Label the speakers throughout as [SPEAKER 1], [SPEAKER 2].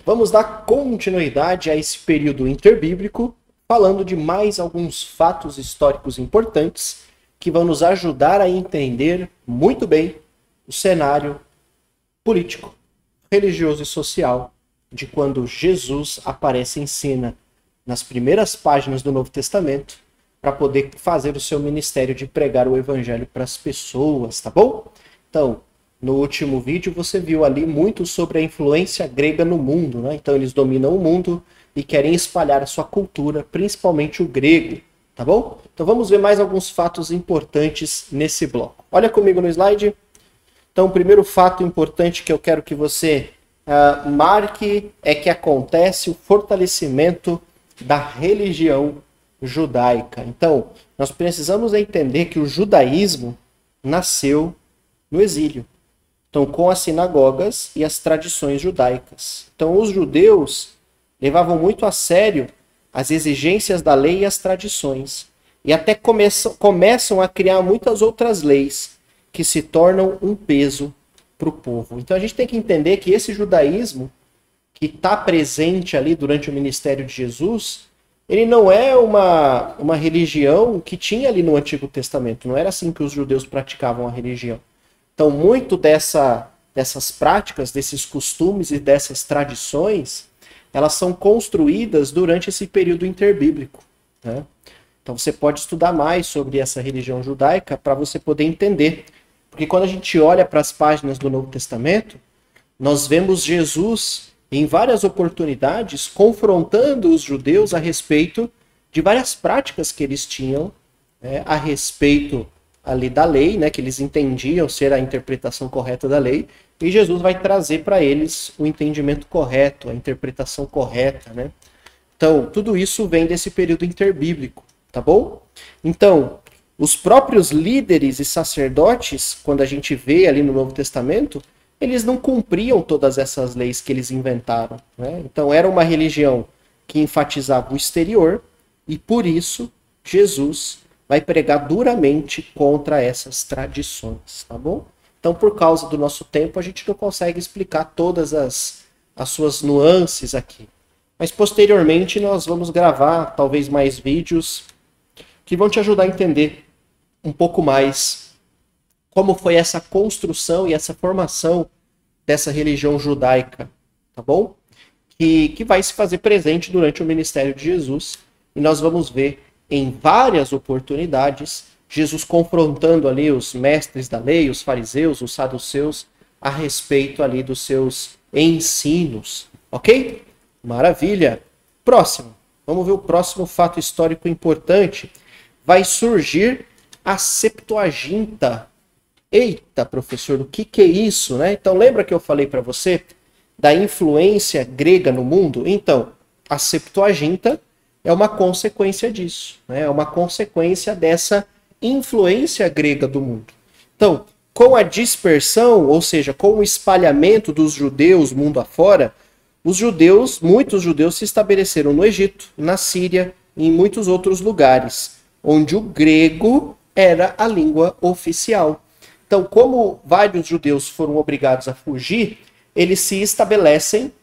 [SPEAKER 1] Vamos dar continuidade a esse período interbíblico, falando de mais alguns fatos históricos importantes que vão nos ajudar a entender muito bem o cenário político, religioso e social de quando Jesus aparece em cena nas primeiras páginas do Novo Testamento para poder fazer o seu ministério de pregar o evangelho para as pessoas, tá bom? Então, no último vídeo você viu ali muito sobre a influência grega no mundo, né? Então eles dominam o mundo e querem espalhar a sua cultura, principalmente o grego, tá bom? Então vamos ver mais alguns fatos importantes nesse bloco. Olha comigo no slide. Então o primeiro fato importante que eu quero que você marque é que acontece o fortalecimento da religião judaica. Então, nós precisamos entender que o judaísmo nasceu no exílio. Então, com as sinagogas e as tradições judaicas. Então, os judeus levavam muito a sério as exigências da lei e as tradições. E até começam a criar muitas outras leis que se tornam um peso para o povo. Então, a gente tem que entender que esse judaísmo que está presente ali durante o ministério de Jesus, ele não é uma religião que tinha ali no Antigo Testamento. Não era assim que os judeus praticavam a religião. Então, muito dessas práticas, desses costumes e dessas tradições, elas são construídas durante esse período interbíblico, né? Então, você pode estudar mais sobre essa religião judaica para você poder entender. Porque quando a gente olha para as páginas do Novo Testamento, nós vemos Jesus, em várias oportunidades, confrontando os judeus a respeito de várias práticas que eles tinham, né, a respeito ali da lei, né, que eles entendiam ser a interpretação correta da lei, e Jesus vai trazer para eles o entendimento correto, a interpretação correta, né? Então, tudo isso vem desse período interbíblico, tá bom? Então, os próprios líderes e sacerdotes, quando a gente vê ali no Novo Testamento, eles não cumpriam todas essas leis que eles inventaram, né? Então, era uma religião que enfatizava o exterior, e por isso, Jesus vai pregar duramente contra essas tradições, tá bom? Então, por causa do nosso tempo, a gente não consegue explicar todas as suas nuances aqui. Mas, posteriormente, nós vamos gravar, talvez, mais vídeos que vão te ajudar a entender um pouco mais como foi essa construção e essa formação dessa religião judaica, tá bom? Que vai se fazer presente durante o ministério de Jesus. E nós vamos ver em várias oportunidades, Jesus confrontando ali os mestres da lei, os fariseus, os saduceus, a respeito ali dos seus ensinos. Ok? Maravilha! Próximo. Vamos ver o próximo fato histórico importante. Vai surgir a Septuaginta. Eita, professor, o que é isso, né? Então, lembra que eu falei para você da influência grega no mundo? Então, a Septuaginta é uma consequência disso, né? É uma consequência dessa influência grega do mundo. Então, com a dispersão, ou seja, com o espalhamento dos judeus mundo afora, muitos judeus se estabeleceram no Egito, na Síria e em muitos outros lugares, onde o grego era a língua oficial. Então, como vários judeus foram obrigados a fugir, eles se estabelecem,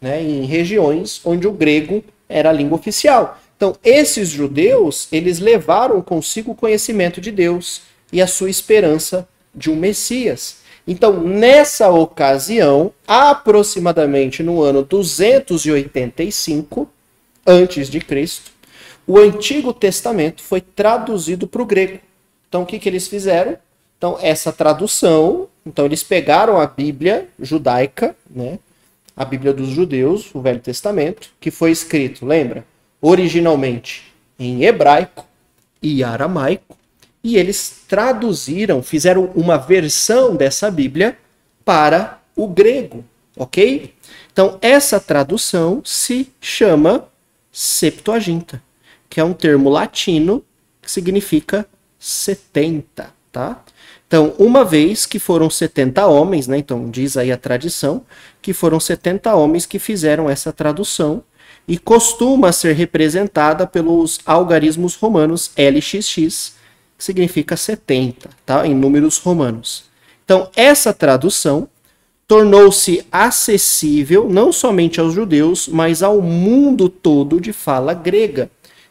[SPEAKER 1] né, em regiões onde o grego era a língua oficial. Então, esses judeus, eles levaram consigo o conhecimento de Deus e a sua esperança de um Messias. Então, nessa ocasião, aproximadamente no ano 285 a.C., o Antigo Testamento foi traduzido para o grego. Então, o que eles fizeram? Então, essa tradução, então eles pegaram a Bíblia judaica, né? A Bíblia dos judeus, o Velho Testamento, que foi escrito, lembra? Originalmente em hebraico e aramaico, e eles traduziram, fizeram uma versão dessa Bíblia para o grego, ok? Então, essa tradução se chama Septuaginta, que é um termo latino que significa 70, tá? Então, uma vez que foram 70 homens, né? Então, diz aí a tradição, que foram 70 homens que fizeram essa tradução e costuma ser representada pelos algarismos romanos LXX, que significa 70, tá? Em números romanos. Então, essa tradução tornou-se acessível não somente aos judeus, mas ao mundo todo de fala grega.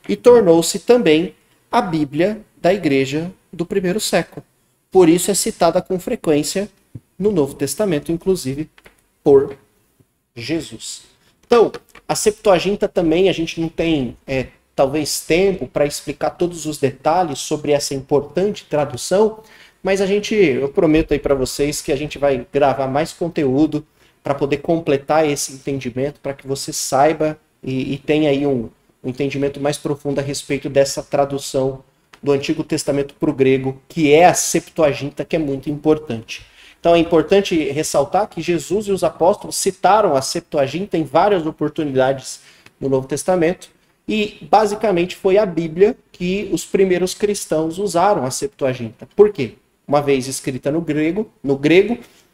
[SPEAKER 1] E tornou-se também a Bíblia da igreja do primeiro século. Por isso é citada com frequência no Novo Testamento, inclusive por Jesus. Então, a Septuaginta também, a gente não tem talvez tempo para explicar todos os detalhes sobre essa importante tradução, mas eu prometo aí para vocês que a gente vai gravar mais conteúdo para poder completar esse entendimento, para que você saiba e tenha aí um entendimento mais profundo a respeito dessa tradução do Antigo Testamento para o grego, que é a Septuaginta, que é muito importante. Então é importante ressaltar que Jesus e os apóstolos citaram a Septuaginta em várias oportunidades no Novo Testamento, e basicamente foi a Bíblia que os primeiros cristãos usaram a Septuaginta. Por quê? Uma vez escrita no grego,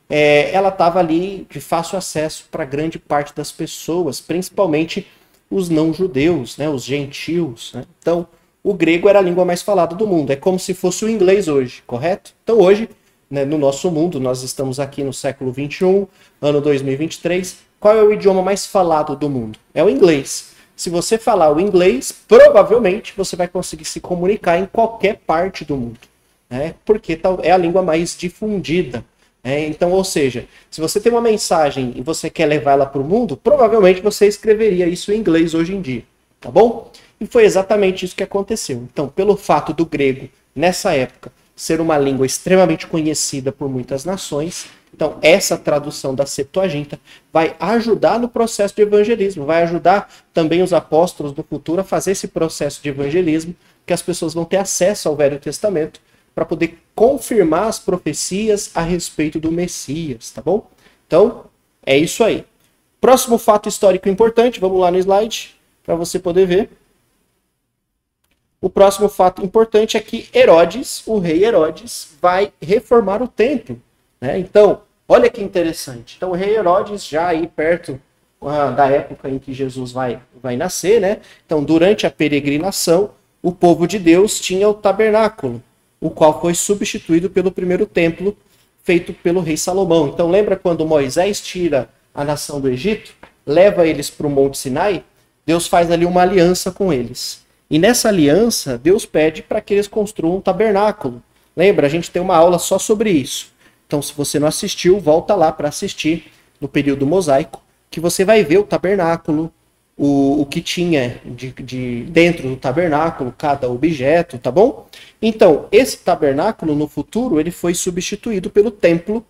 [SPEAKER 1] ela estava ali de fácil acesso para grande parte das pessoas, principalmente os não-judeus, né, os gentios. Né? Então, o grego era a língua mais falada do mundo. É como se fosse o inglês hoje, correto? Então, hoje, né, no nosso mundo, nós estamos aqui no século XXI, ano 2023. Qual é o idioma mais falado do mundo? É o inglês. Se você falar o inglês, provavelmente você vai conseguir se comunicar em qualquer parte do mundo. Porque é a língua mais difundida. Então, ou seja, se você tem uma mensagem e você quer levar ela para o mundo, provavelmente você escreveria isso em inglês hoje em dia, tá bom? E foi exatamente isso que aconteceu. Então, pelo fato do grego, nessa época, ser uma língua extremamente conhecida por muitas nações, então essa tradução da Septuaginta vai ajudar no processo de evangelismo, vai ajudar também os apóstolos do futuro a fazer esse processo de evangelismo, que as pessoas vão ter acesso ao Velho Testamento, para poder confirmar as profecias a respeito do Messias, tá bom? Então, é isso aí. Próximo fato histórico importante, vamos lá no slide, para você poder ver. O próximo fato importante é que Herodes, o rei Herodes, vai reformar o templo. Né? Então, olha que interessante. Então, o rei Herodes, já aí perto da época em que Jesus vai nascer, né? Então, durante a peregrinação, o povo de Deus tinha o tabernáculo, o qual foi substituído pelo primeiro templo feito pelo rei Salomão. Então lembra quando Moisés tira a nação do Egito, leva eles para o Monte Sinai, Deus faz ali uma aliança com eles. E nessa aliança, Deus pede para que eles construam um tabernáculo. Lembra? A gente tem uma aula só sobre isso. Então se você não assistiu, volta lá para assistir no período mosaico, que você vai ver o tabernáculo, o que tinha dentro do tabernáculo, cada objeto, tá bom? Então, esse tabernáculo, no futuro, ele foi substituído pelo templo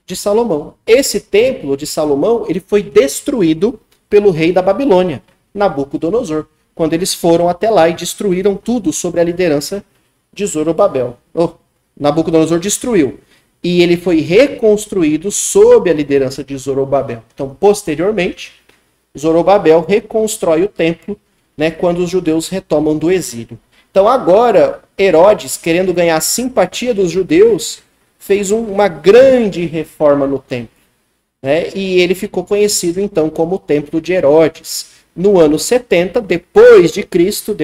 [SPEAKER 1] de Salomão. Esse templo de Salomão, ele foi destruído pelo rei da Babilônia, Nabucodonosor, quando eles foram até lá e destruíram tudo sob a liderança de Zorobabel. Nabucodonosor destruiu. E ele foi reconstruído sob a liderança de Zorobabel. Então, posteriormente, Zorobabel reconstrói o templo, né, quando os judeus retomam do exílio. Então agora, Herodes, querendo ganhar a simpatia dos judeus, fez uma grande reforma no templo. Né, e ele ficou conhecido então como o Templo de Herodes. No ano 70, depois de Cristo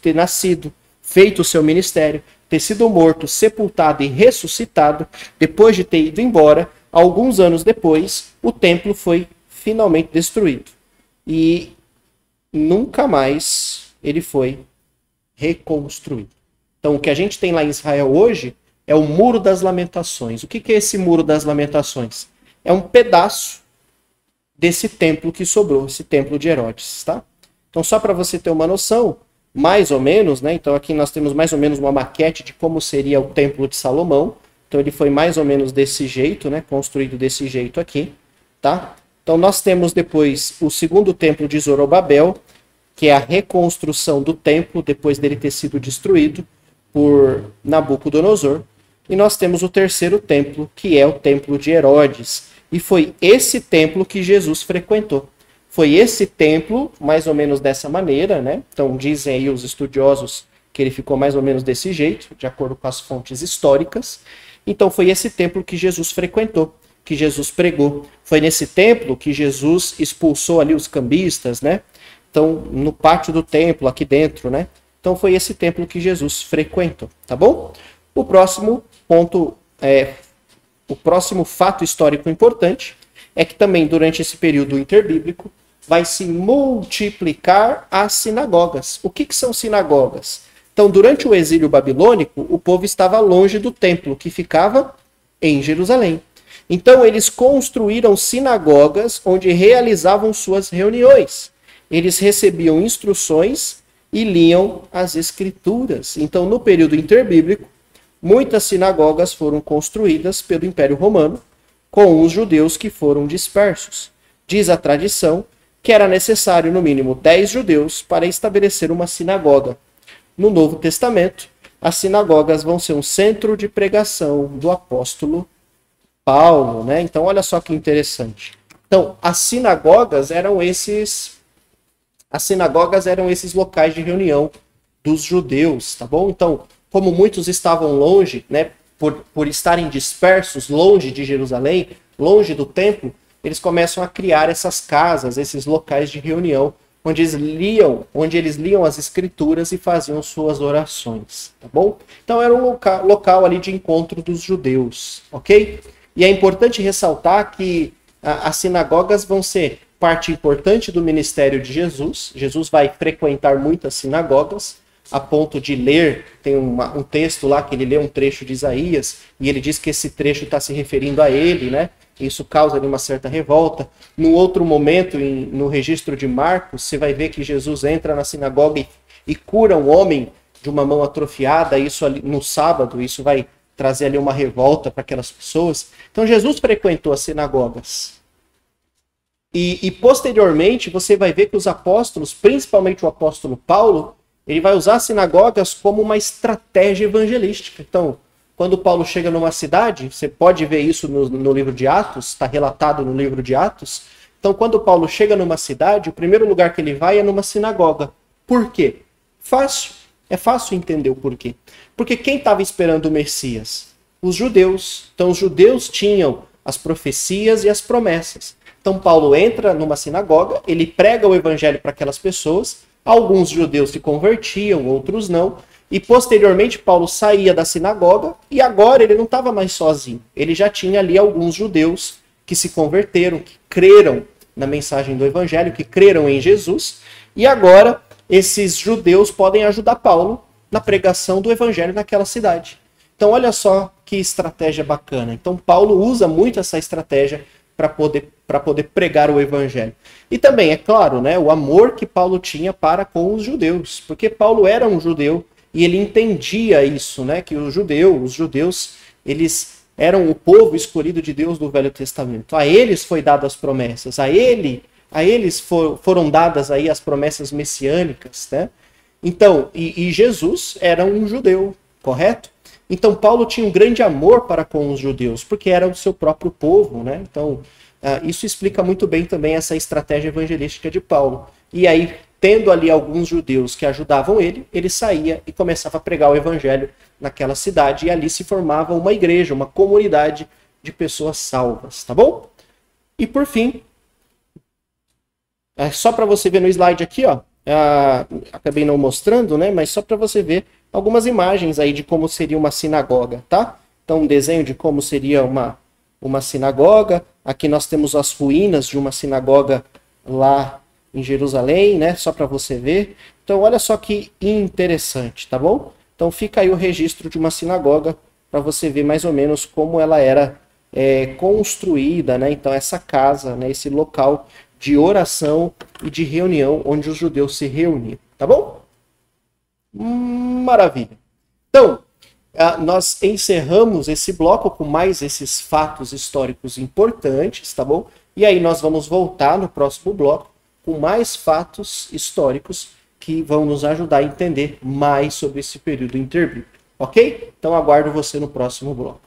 [SPEAKER 1] ter nascido, feito o seu ministério, ter sido morto, sepultado e ressuscitado, depois de ter ido embora, alguns anos depois, o templo foi finalmente destruído. E nunca mais ele foi reconstruído. Então, o que a gente tem lá em Israel hoje é o Muro das Lamentações. O que é esse Muro das Lamentações? É um pedaço desse templo que sobrou, esse templo de Herodes, tá? Então, só para você ter uma noção, mais ou menos, né? Então, aqui nós temos mais ou menos uma maquete de como seria o Templo de Salomão. Então, ele foi mais ou menos desse jeito, né? Construído desse jeito aqui, tá? Então, nós temos depois o segundo templo de Zorobabel, que é a reconstrução do templo, depois dele ter sido destruído por Nabucodonosor. E nós temos o terceiro templo, que é o templo de Herodes. E foi esse templo que Jesus frequentou. Foi esse templo, mais ou menos dessa maneira, né? Então, dizem aí os estudiosos que ele ficou mais ou menos desse jeito, de acordo com as fontes históricas. Então, foi esse templo que Jesus frequentou, que Jesus pregou. Foi nesse templo que Jesus expulsou ali os cambistas, né? Então, no pátio do templo, aqui dentro, né? Então, foi esse templo que Jesus frequentou, tá bom? O próximo ponto o próximo fato histórico importante é que também durante esse período interbíblico vai se multiplicar as sinagogas. O que são sinagogas? Então, durante o exílio babilônico, o povo estava longe do templo, que ficava em Jerusalém. Então, eles construíram sinagogas onde realizavam suas reuniões. Eles recebiam instruções e liam as escrituras. Então, no período interbíblico, muitas sinagogas foram construídas pelo Império Romano com os judeus que foram dispersos. Diz a tradição que era necessário, no mínimo, 10 judeus para estabelecer uma sinagoga. No Novo Testamento, as sinagogas vão ser um centro de pregação do apóstolo Paulo, né? Então, olha só que interessante. Então, as sinagogas eram esses locais de reunião dos judeus, tá bom? Então, como muitos estavam longe, né, por estarem dispersos, longe de Jerusalém, longe do templo, eles começam a criar essas casas, esses locais de reunião, onde eles liam as escrituras e faziam suas orações, tá bom? Então era um local ali de encontro dos judeus, ok? E é importante ressaltar que as sinagogas vão ser parte importante do ministério de Jesus. Jesus vai frequentar muitas sinagogas, a ponto de ler, tem um texto lá que ele lê um trecho de Isaías, e ele diz que esse trecho está se referindo a ele, né? Isso causa ali uma certa revolta. No outro momento, no registro de Marcos, você vai ver que Jesus entra na sinagoga e cura um homem de uma mão atrofiada, isso ali, no sábado, isso vai trazer ali uma revolta para aquelas pessoas. Então Jesus frequentou as sinagogas. E posteriormente você vai ver que os apóstolos, principalmente o apóstolo Paulo, ele vai usar as sinagogas como uma estratégia evangelística. Então, quando Paulo chega numa cidade, você pode ver isso no livro de Atos, está relatado no livro de Atos. Então, quando Paulo chega numa cidade, o primeiro lugar que ele vai é numa sinagoga. Por quê? Fácil. É fácil entender o porquê. Porque quem estava esperando o Messias? Os judeus. Então, os judeus tinham as profecias e as promessas. Então, Paulo entra numa sinagoga, ele prega o evangelho para aquelas pessoas, alguns judeus se convertiam, outros não. E posteriormente Paulo saía da sinagoga e agora ele não estava mais sozinho. Ele já tinha ali alguns judeus que se converteram, que creram na mensagem do evangelho, que creram em Jesus. E agora esses judeus podem ajudar Paulo na pregação do evangelho naquela cidade. Então olha só que estratégia bacana. Então Paulo usa muito essa estratégia para poder pregar o evangelho. E também, é claro, né, o amor que Paulo tinha para com os judeus. Porque Paulo era um judeu, e ele entendia isso, né? Que os judeus, eles eram o povo escolhido de Deus do Velho Testamento. A eles foi dadas as promessas, a eles foram dadas aí as promessas messiânicas, né? Então, e Jesus era um judeu, correto? Então Paulo tinha um grande amor para com os judeus, porque era o seu próprio povo, né? Então, isso explica muito bem também essa estratégia evangelística de Paulo. E aí, tendo ali alguns judeus que ajudavam ele, ele saía e começava a pregar o evangelho naquela cidade, e ali se formava uma igreja, uma comunidade de pessoas salvas, tá bom? E por fim, só para você ver no slide aqui, ó, acabei não mostrando, né, mas só para você ver algumas imagens aí de como seria uma sinagoga, tá? Então, um desenho de como seria uma sinagoga. Aqui nós temos as ruínas de uma sinagoga lá em Jerusalém, né? Só para você ver. Então, olha só que interessante, tá bom? Então, fica aí o registro de uma sinagoga para você ver mais ou menos como ela era construída, né? Então, essa casa, né? Esse local de oração e de reunião onde os judeus se reuniam, tá bom? Maravilha. Então, nós encerramos esse bloco com mais esses fatos históricos importantes, tá bom? E aí nós vamos voltar no próximo bloco com mais fatos históricos que vão nos ajudar a entender mais sobre esse período interbíblico, ok? Então aguardo você no próximo bloco.